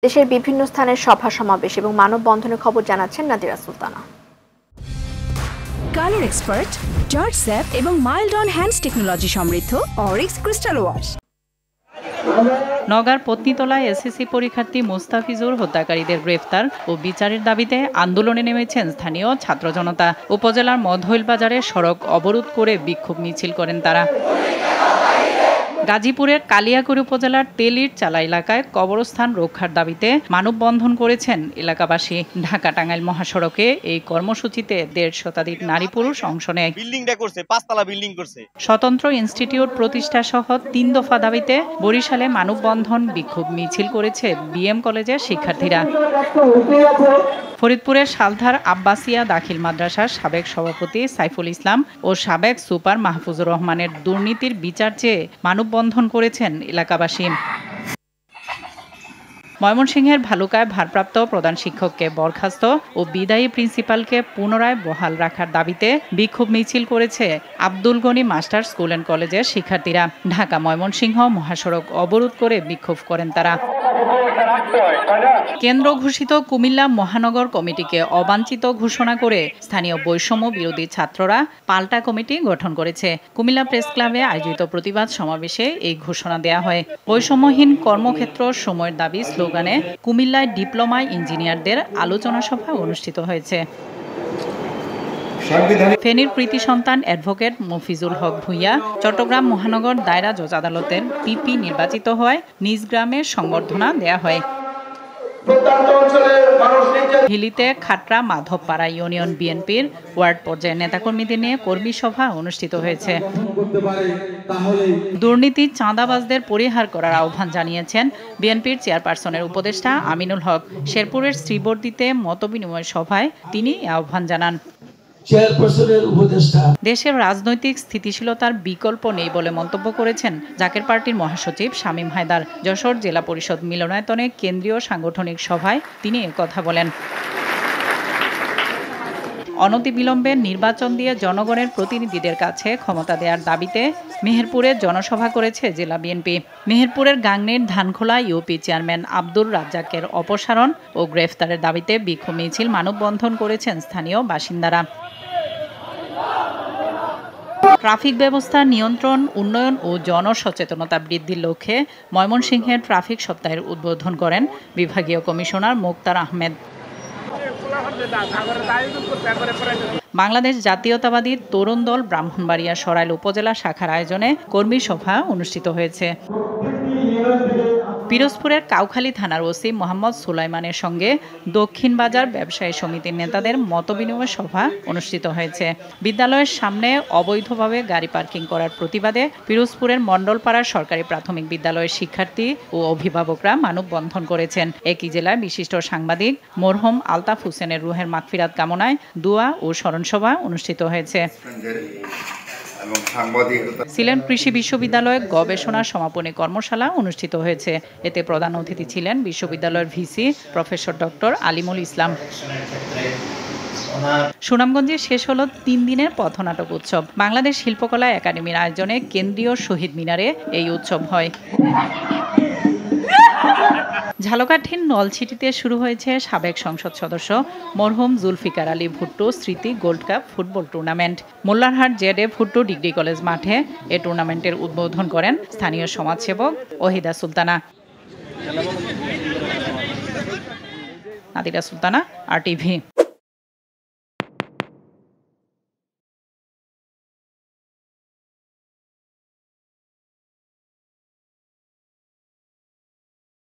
দেশের বিভিন্ন স্থানের সভা সমাবেশ এবং মানববন্ধনের খবর জানাচ্ছেন Nadira Sultana. Colour expert, George sap এবং মাইল্ড অন হ্যান্ডস টেকনোলজি সমৃদ্ধ অরিক্স ক্রিস্টাল ওয়াশ। নওগাঁর পত্নীতলায় এসএসসি পরীক্ষার্থী মোস্তাফিজুর হত্যাকারীদের গ্রেফতার ও বিচারের দাবিতে আন্দোলনে নেমেছেন স্থানীয় ছাত্র জনতা। উপজেলার মধইল বাজারে সড়ক অবরোধ করে বিক্ষোভ মিছিল করেন তারা। গাজীপুরের কালিয়াকৈর উপজেলার তেলির চালা এলাকায় কবরস্থান রক্ষার দাবিতে মানববন্ধন করেছেন এলাকাবাসী। ঢাকা টাঙ্গাইল মহাসড়কে এই কর্মসূচিতে ১৫০ শতাধিক নারী পুরুষ অংশ নেয়। স্বতন্ত্র ইনস্টিটিউট প্রতিষ্ঠা সহ ৩ দফা দাবিতে বরিশালে মানববন্ধন বিক্ষোভ মিছিল করেছে বিএম কলেজের শিক্ষার্থীরা। ফরিদপুরের সালধার আব্বাসিয়া দাখিল মাদ্রাসার সাবেক সভাপতি সাইফুল ইসলাম ও সাবেক সুপার মাহফুজুর রহমানের দুর্নীতির বিচার চেয়ে মানববন্ধন করেছেন এলাকাবাসী। ময়মনসিংহের ভালুকায় ভারপ্রাপ্ত প্রধান শিক্ষককে বরখাস্ত ও বিদায়ী প্রিন্সিপালকে পুনরায় বহাল রাখার দাবিতে বিক্ষোভ মিছিল করেছে Abdul Gani master school and কলেজের শিক্ষার্থীরা। ঢাকা ময়মনসিংহ মহাসড়ক অবরোধ করে বিক্ষোভ করেন তারা। কেন্দ্র ঘোষিত কুমিল্লা মহানগর কমিটিকে অবাঞ্ছিত ঘোষণা করে স্থানীয় বৈষম্য বিরোধী ছাত্ররা পাল্টা কমিটি গঠন করেছে। কুমিল্লা প্রেস ক্লাবে আয়োজিত প্রতিবাদ সমাবেশে এই ঘোষণা দেয়া হয়। বৈষম্যহীন কর্মক্ষেত্র সময়ের দাবি স্লোগানে কুমিল্লায় ডিপ্লোমা ইঞ্জিনিয়ারদের আলোচনা সভা অনুষ্ঠিত হয়েছে। ফেনীর কৃতি সন্তান অ্যাডভোকেট মফিজুল হক ভূঁইয়া চট্টগ্রাম মহানগর দায়রা জজ আদালতের পিপি নির্বাচিত হওয়ায় নিজ গ্রামে সংবর্ধনা দেয়া হয়। হিলিতে খাটরা মাধবপাড়া ইউনিয়ন বিএনপির ওয়ার্ড পর্যায়ের নেতাকর্মীদের নিয়ে কর্মী সভা অনুষ্ঠিত হয়েছে। দুর্নীতি চাঁদাবাজদের পরিহার করার আহ্বান জানিয়েছেন বিএনপির চেয়ারপারসনের উপদেষ্টা আমিনুল হক। শেরপুরের শ্রীবর্দীতে মতবিনিময় সভায় তিনি আহ্বান জানান। দেশের রাজনৈতিক স্থিতিশীলতার বিকল্প নেই বলে মন্তব্য করেছেন জাকের পার্টির মহাসচিব শামীম হায়দার। যশোর জেলা পরিষদ মিলনায়তনে কেন্দ্রীয় সাংগঠনিক সভায় তিনি একথা বলেন। অনতিবিলম্বে নির্বাচন দিয়ে জনগণের প্রতিনিধিদের কাছে ক্ষমতা দেওয়ার দাবিতে মেহেরপুরে জনসভা করেছে জেলা বিএনপি। মেহেরপুরের গাংনীর ধানখোলা ইউপি চেয়ারম্যান আব্দুর রাজ্জাকের অপসারণ ও গ্রেফতারের দাবিতে বিক্ষোভ মিছিল মানববন্ধন করেছেন স্থানীয় বাসিন্দারা। ট্রাফিক ব্যবস্থা নিয়ন্ত্রণ, উন্নয়ন ও জনসচেতনতা বৃদ্ধির লক্ষ্যে ময়মনসিংহের ট্রাফিক সপ্তাহের উদ্বোধন করেন বিভাগীয় কমিশনার মোক্তার আহমেদ। বাংলাদেশ জাতীয়তাবাদী তরুণ দল ব্রাহ্মণবাড়িয়া সরাইল উপজেলা শাখার আয়োজনে কর্মী সভা অনুষ্ঠিত হয়েছে। পিরোজপুরের কাউখালী থানার ওসি মোহাম্মদ সুলাইমানের সঙ্গে দক্ষিণ বাজার ব্যবসায়ী সমিতির নেতাদের মতবিনিময় সভা অনুষ্ঠিত হয়েছে। বিদ্যালয়ের সামনে অবৈধভাবে গাড়ি পার্কিং করার প্রতিবাদে পিরোজপুরের মণ্ডলপাড়ার সরকারি প্রাথমিক বিদ্যালয়ের শিক্ষার্থী ও অভিভাবকরা মানববন্ধন করেছেন। একই জেলায় বিশিষ্ট সাংবাদিক মরহুম আলতাফ হোসেনের রুহের মাগফিরাত কামনায় দোয়া ও স্মরণসভা অনুষ্ঠিত হয়েছে। সিলেট কৃষি বিশ্ববিদ্যালয়ে গবেষণা সমাপনী কর্মশালা অনুষ্ঠিত হয়েছে। এতে প্রধান অতিথি ছিলেন বিশ্ববিদ্যালয়ের ভিসি প্রফেসর ডক্টর আলিমুল ইসলাম। সুনামগঞ্জে শেষ হলো ৩ দিনের পথনাটক উৎসব। বাংলাদেশ শিল্পকলা একাডেমির আয়োজনে কেন্দ্রীয় শহীদ মিনারে এই উৎসব হয়। ঝালকাঠির নলছিটিতে শুরু হয়েছে সাবেক সংসদ সদস্য মরহুম জুলফিকার আলী ভুট্টো স্মৃতি gold cup football tournament. Mollarhat জেডে ভুট্টো ডিগ্রি কলেজ মাঠে এ টুর্নামেন্টের উদ্বোধন করেন স্থানীয় সমাজসেবক ওহিদা সুলতানা। নাদিরা সুলতানা, RTV।